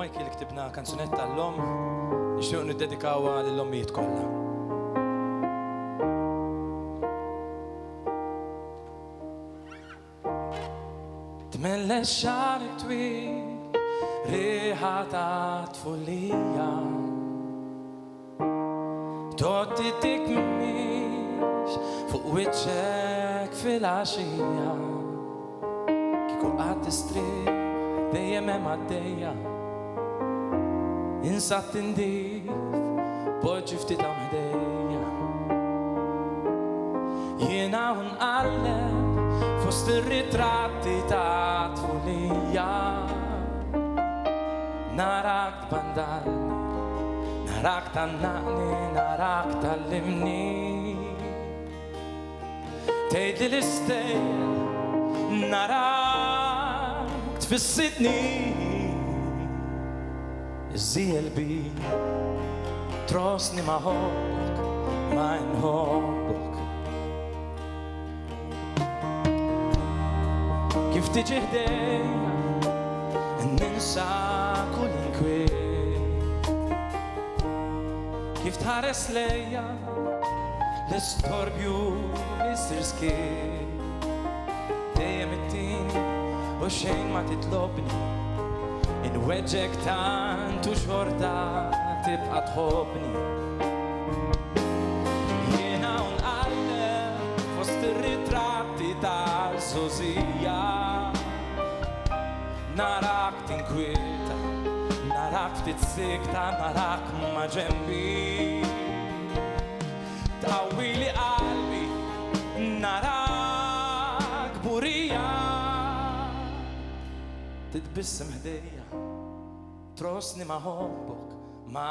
Mikey li ktibna kanzunetta l-lom, nixtiequ niddedikawha lill-ommijiet kollha. Tmelle x-xahar twil, riħa ta' tfulija, totti dik miex fuq wiċċek fil-għaxija. Kieku qatt istrieħ dejjem hemm għaddejja, insat tindif poġġi ftit ħdejja. Jiena nqalleb fost ir-ritratti ta' tfulija, narak tbandalni, narak tannaqni, narak tallimni. Tgħidli l-istejl, narak tfissitni. Iżżiel bi trosni ma ħobbok, ma nħobbok. Kif tiġi ħdejja, ninsa kull inkwiet. Kif tħares lejja, l-istorbju jissir skiet. Dejjem it-tieni u xejn ma titlobni, inweġġek tant u xorta tibqa' tħobbni. Jiena nqalleb fost ir-ritratti tal-żożija, narak tinkwieta, narak ftit sikta, narak ma' ġenbi. Tqawwili qalbi, narak burija. Titbissem ħdejja, trosni ma ħobbok, ma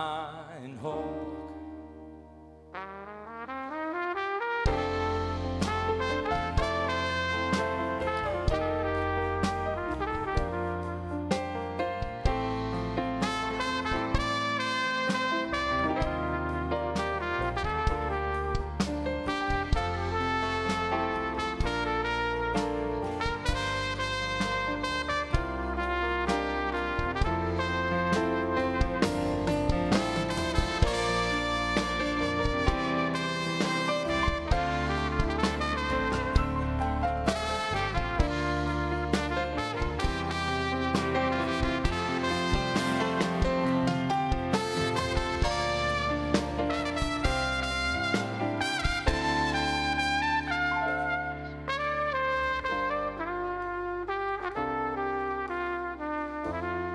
nħobbok.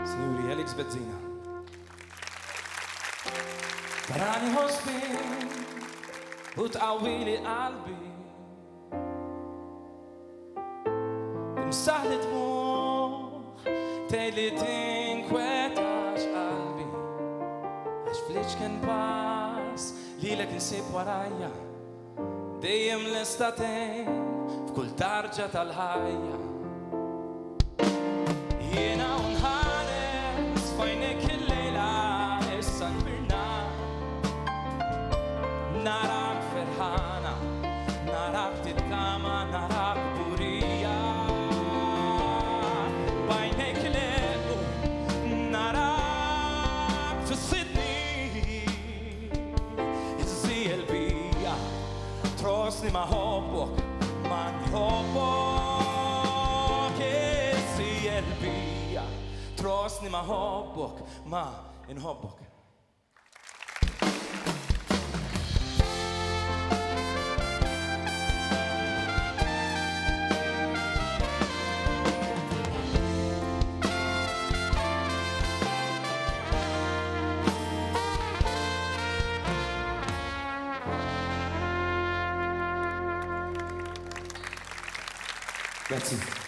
Signori, Alex Bezzina. Barani ħosbin u tqawwili qalbi, timsaħli dmuħ tgħidli tinkwetax qalbi. Għax fliċken pass lilek insib warajja, dejjem lesta tgħin f'kull tarġa tal-ħajja. Jiena nħares f'għajnek il-lejla issa kbirna, narak ferħana, narak tittama, narak burija. B'għajnek lequ, narak fissitni. Iżżiel bija, trosni ma ħobbok, ma nħobbok. Iżżiel bija, trosni ma ħobbok, ma inħobbok. Grazie.